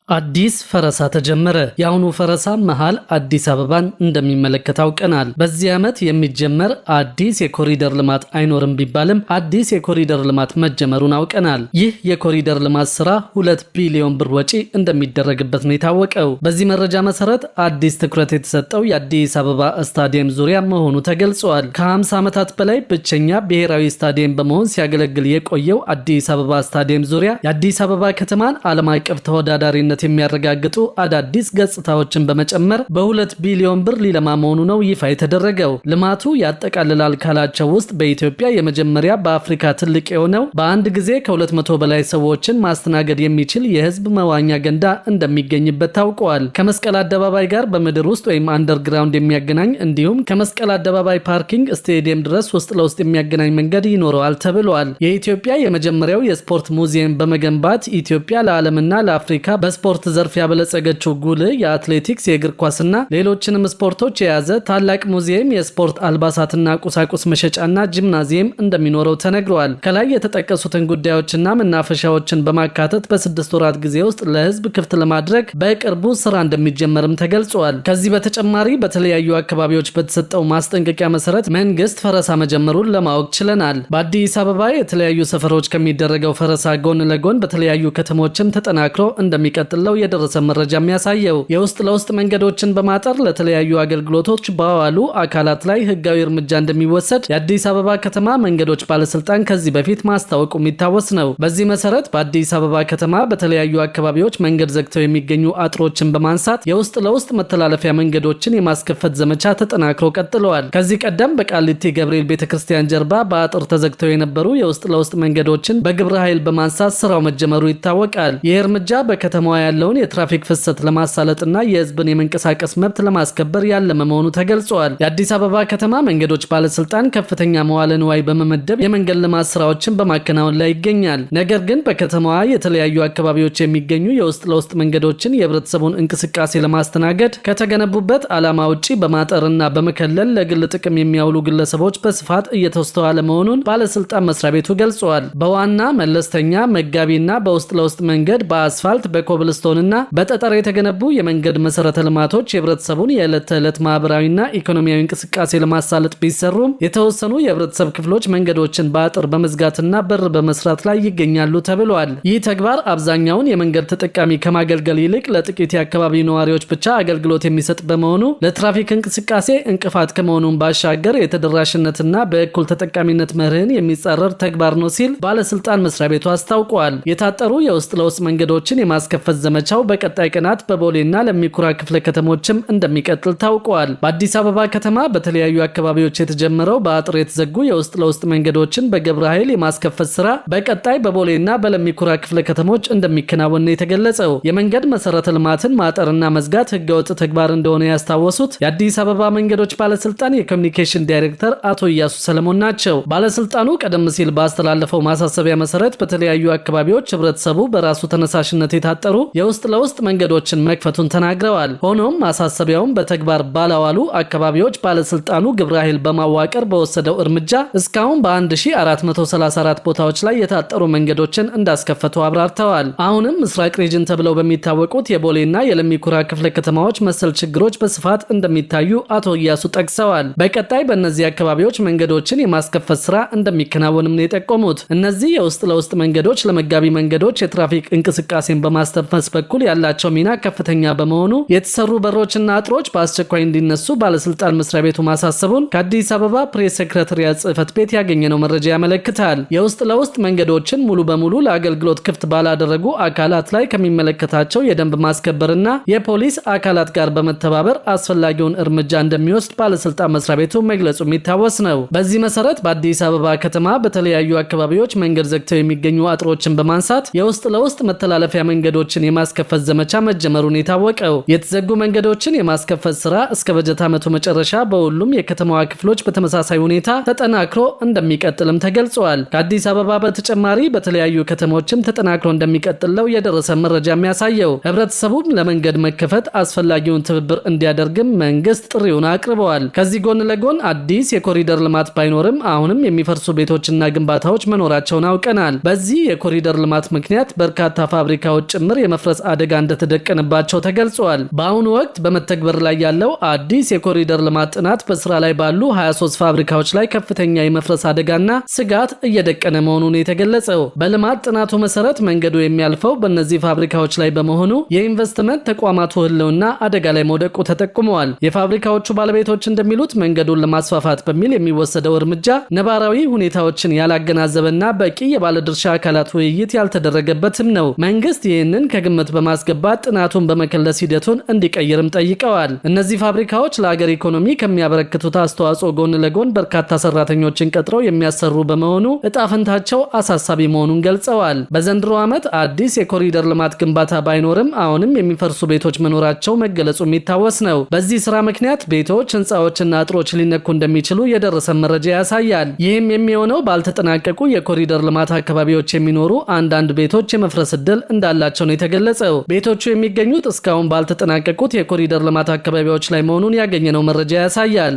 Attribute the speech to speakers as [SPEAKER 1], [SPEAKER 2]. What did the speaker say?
[SPEAKER 1] አዲስ ፈረሳ ተጀመረ። የአሁኑ ፈረሳ መሃል አዲስ አበባን እንደሚመለከት አውቀናል። በዚህ ዓመት የሚጀመር አዲስ የኮሪደር ልማት አይኖርም ቢባልም አዲስ የኮሪደር ልማት መጀመሩን አውቀናል። ይህ የኮሪደር ልማት ስራ 2 ቢሊዮን ብር ወጪ እንደሚደረግበት ነው የታወቀው። በዚህ መረጃ መሰረት አዲስ ትኩረት የተሰጠው የአዲስ አበባ ስታዲየም ዙሪያ መሆኑ ተገልጿል። ከ50 ዓመታት በላይ ብቸኛ ብሔራዊ ስታዲየም በመሆን ሲያገለግል የቆየው አዲስ አበባ ስታዲየም ዙሪያ የአዲስ አበባ ከተማን ዓለም አቀፍ ተወዳዳሪነት የሚያረጋግጡ አዳዲስ ገጽታዎችን በመጨመር በ2 ቢሊዮን ብር ሊለማ መሆኑ ነው ይፋ የተደረገው። ልማቱ ያጠቃልላል ካላቸው ውስጥ በኢትዮጵያ የመጀመሪያ በአፍሪካ ትልቅ የሆነው በአንድ ጊዜ ከ200 በላይ ሰዎችን ማስተናገድ የሚችል የህዝብ መዋኛ ገንዳ እንደሚገኝበት ታውቋል። ከመስቀል አደባባይ ጋር በምድር ውስጥ ወይም አንደርግራውንድ የሚያገናኝ እንዲሁም ከመስቀል አደባባይ ፓርኪንግ ስቴዲየም ድረስ ውስጥ ለውስጥ የሚያገናኝ መንገድ ይኖረዋል ተብሏል። የኢትዮጵያ የመጀመሪያው የስፖርት ሙዚየም በመገንባት ኢትዮጵያ ለዓለምና ለአፍሪካ ስፖርት ዘርፍ ያበለጸገችው ጉልህ የአትሌቲክስ የእግር ኳስና ሌሎችንም ስፖርቶች የያዘ ታላቅ ሙዚየም የስፖርት አልባሳትና ቁሳቁስ መሸጫና ጂምናዚየም እንደሚኖረው ተነግሯል። ከላይ የተጠቀሱትን ጉዳዮችና መናፈሻዎችን በማካተት በ6 ወራት ጊዜ ውስጥ ለህዝብ ክፍት ለማድረግ በቅርቡ ስራ እንደሚጀመርም ተገልጿል። ከዚህ በተጨማሪ በተለያዩ አካባቢዎች በተሰጠው ማስጠንቀቂያ መሰረት መንግስት ፈረሳ መጀመሩን ለማወቅ ችለናል። በአዲስ አበባ የተለያዩ ሰፈሮች ከሚደረገው ፈረሳ ጎን ለጎን በተለያዩ ከተሞችም ተጠናክሮ እንደሚቀጥል ለው የደረሰ መረጃ የሚያሳየው የውስጥ ለውስጥ መንገዶችን በማጠር ለተለያዩ አገልግሎቶች በዋሉ አካላት ላይ ህጋዊ እርምጃ እንደሚወሰድ የአዲስ አበባ ከተማ መንገዶች ባለስልጣን ከዚህ በፊት ማስታወቁ የሚታወስ ነው። በዚህ መሰረት በአዲስ አበባ ከተማ በተለያዩ አካባቢዎች መንገድ ዘግተው የሚገኙ አጥሮችን በማንሳት የውስጥ ለውስጥ መተላለፊያ መንገዶችን የማስከፈት ዘመቻ ተጠናክሮ ቀጥለዋል። ከዚህ ቀደም በቃሊቲ ገብርኤል ቤተክርስቲያን ጀርባ በአጥር ተዘግተው የነበሩ የውስጥ ለውስጥ መንገዶችን በግብረ ኃይል በማንሳት ስራው መጀመሩ ይታወቃል። ይህ እርምጃ በከተማዋ ያለውን የትራፊክ ፍሰት ለማሳለጥና የህዝብን የመንቀሳቀስ መብት ለማስከበር ያለመ መሆኑ ተገልጿል። የአዲስ አበባ ከተማ መንገዶች ባለስልጣን ከፍተኛ መዋለ ንዋይ በመመደብ የመንገድ ልማት ስራዎችን በማከናወን ላይ ይገኛል። ነገር ግን በከተማዋ የተለያዩ አካባቢዎች የሚገኙ የውስጥ ለውስጥ መንገዶችን የህብረተሰቡን እንቅስቃሴ ለማስተናገድ ከተገነቡበት ዓላማ ውጪ በማጠርና በመከለል ለግል ጥቅም የሚያውሉ ግለሰቦች በስፋት እየተስተዋለ መሆኑን ባለስልጣን መስሪያ ቤቱ ገልጿል። በዋና መለስተኛ መጋቢና በውስጥ ለውስጥ መንገድ በአስፋልት በኮብልስቶንና በጠጠር የተገነቡ የመንገድ መሰረተ ልማቶች የህብረተሰቡን የዕለት ተዕለት ማህበራዊና ኢኮኖሚያዊ እንቅስቃሴ ለማሳለጥ ቢሰሩም የተወሰኑ የህብረተሰብ ክፍሎች መንገዶችን በአጥር በመዝጋትና በር በመስራት ላይ ይገኛሉ ተብሏል። ይህ ተግባር አብዛኛውን የመንገድ ተጠቃሚ ከማገልገል ይልቅ ለጥቂት የአካባቢ ነዋሪዎች ብቻ አገልግሎት የሚሰጥ በመሆኑ ለትራፊክ እንቅስቃሴ እንቅፋት ከመሆኑን ባሻገር የተደራሽነትና በእኩል ተጠቃሚነት መርህን የሚጻረር ተግባር ነው ሲል ባለስልጣን መስሪያ ቤቱ አስታውቋል። የታጠሩ የውስጥ ለውስጥ መንገዶችን የማስከፈት ዘመቻው በቀጣይ ቀናት በቦሌና ለሚኩራ ክፍለ ከተሞችም እንደሚቀጥል ታውቋል። በአዲስ አበባ ከተማ በተለያዩ አካባቢዎች የተጀመረው በአጥር የተዘጉ የውስጥ ለውስጥ መንገዶችን በግብረ ኃይል የማስከፈት ስራ በቀጣይ በቦሌና በለሚኩራ ክፍለ ከተሞች እንደሚከናወን የተገለጸው የመንገድ መሰረተ ልማትን ማጠርና መዝጋት ህገወጥ ተግባር እንደሆነ ያስታወሱት የአዲስ አበባ መንገዶች ባለስልጣን የኮሚኒኬሽን ዳይሬክተር አቶ ኢያሱ ሰለሞን ናቸው። ባለስልጣኑ ቀደም ሲል ባስተላለፈው ማሳሰቢያ መሰረት በተለያዩ አካባቢዎች ህብረተሰቡ በራሱ ተነሳሽነት የታጠሩ የውስጥ ለውስጥ መንገዶችን መክፈቱን ተናግረዋል። ሆኖም ማሳሰቢያውን በተግባር ባላዋሉ አካባቢዎች ባለስልጣኑ ግብረ ኃይል በማዋቀር በወሰደው እርምጃ እስካሁን በ1434 ቦታዎች ላይ የታጠሩ መንገዶችን እንዳስከፈቱ አብራርተዋል። አሁንም ምስራቅ ሪጅን ተብለው በሚታወቁት የቦሌና የለሚኩራ ክፍለ ከተማዎች መሰል ችግሮች በስፋት እንደሚታዩ አቶ ኢያሱ ጠቅሰዋል። በቀጣይ በእነዚህ አካባቢዎች መንገዶችን የማስከፈት ስራ እንደሚከናወንም ነው የጠቆሙት። እነዚህ የውስጥ ለውስጥ መንገዶች ለመጋቢ መንገዶች የትራፊክ እንቅስቃሴን በማስተንፈስ በኩል ያላቸው ሚና ከፍተኛ በመሆኑ የተሰሩ በሮችና አጥሮች በአስቸኳይ እንዲነሱ ባለስልጣን መስሪያ ቤቱ ማሳሰቡን ከአዲስ አበባ ፕሬስ ሴክሬታሪያት ጽህፈት ቤት ያገኘነው መረጃ ያመለክታል። የውስጥ ለውስጥ መንገዶችን ሙሉ በሙሉ ለአገልግሎት ክፍት ባላደረጉ አካላት ላይ ከሚመለከታቸው የደንብ ማስከበርና የፖሊስ አካላት ጋር በመተባበር አስፈላጊውን እርምጃ እንደሚወስድ ባለስልጣን መስሪያ ቤቱ መግለጹ የሚታወስ ነው። በዚህ መሰረት በአዲስ አበባ ከተማ በተለያዩ አካባቢዎች መንገድ ዘግተው የሚገኙ አጥሮችን በማንሳት የውስጥ ለውስጥ መተላለፊያ መንገዶችን የማስከፈት ዘመቻ መጀመሩን የታወቀው የተዘጉ መንገዶችን የማስከፈት ስራ እስከ በጀት ዓመቱ መጨረሻ በሁሉም የከተማዋ ክፍሎች በተመሳሳይ ሁኔታ ተጠናክሮ እንደሚቀጥልም ተገልጿል። ከአዲስ አበባ በተጨማሪ በተለያዩ ከተሞችም ተጠናክሮ እንደሚቀጥለው የደረሰ መረጃ የሚያሳየው ህብረተሰቡም ለመንገድ መከፈት አስፈላጊውን ትብብር እንዲያደርግም መንግስት ጥሪውን አቅርበዋል። ከዚህ ጎን ለጎን አዲስ የኮሪደር ልማት ባይኖርም አሁንም የሚፈርሱ ቤቶችና ግንባታዎች መኖራቸውን አውቀናል። በዚህ የኮሪደር ልማት ምክንያት በርካታ ፋብሪካዎች ጭምር የመፍረስ አደጋ እንደተደቀነባቸው ተገልጿል። በአሁኑ ወቅት በመተግበር ላይ ያለው አዲስ የኮሪደር ልማት ጥናት በስራ ላይ ባሉ 23 ፋብሪካዎች ላይ ከፍተኛ የመፍረስ አደጋና ስጋት እየደቀነ መሆኑን የተገለጸው። በልማት ጥናቱ መሰረት መንገዱ የሚያልፈው በእነዚህ ፋብሪካዎች ላይ በመሆኑ የኢንቨስትመንት ተቋማቱ ህልውና አደጋ ላይ መውደቁ ተጠቁመዋል። የፋብሪካዎቹ ባለቤቶች እንደሚሉት መንገዱን ለማስፋፋት በሚል የሚወሰደው እርምጃ ነባራዊ ሁኔታዎችን ያላገናዘበና በቂ የባለድርሻ አካላት ውይይት ያልተደረገበትም ነው። መንግስት ይህንን ከግምት በማስገባት ጥናቱን በመከለስ ሂደቱን እንዲቀይርም ጠይቀዋል። እነዚህ ፋብሪካዎች ለአገር ኢኮኖሚ ከሚያበረክቱት አስተዋጽኦ ጎን ለጎን በርካታ ሰራተኞችን ቀጥረው የሚያሰሩ በመሆኑ እጣፈንታቸው አሳሳቢ መሆኑን ገልጸዋል። በዘንድሮ ዓመት አዲስ የኮሪደር ልማት ግንባታ ባይኖርም አሁንም የሚፈርሱ ቤቶች መኖራቸው መገለጹ የሚታወስ ነው። በዚህ ስራ ምክንያት ቤቶች፣ ህንፃዎችና አጥሮች ሊነኩ እንደሚችሉ የደረሰ መረጃ ያሳያል። ይህም የሚሆነው ባልተጠናቀቁ የኮሪደር ልማት አካባቢዎች የሚኖሩ አንዳንድ ቤቶች የመፍረስ ዕድል እንዳላቸው ነው የተገለጸው። ቤቶቹ የሚገኙት እስካሁን ባልተጠናቀቁት የኮሪደር ልማት አካባቢዎች ላይ መሆኑን ያገኘነው መረጃ ያሳያል።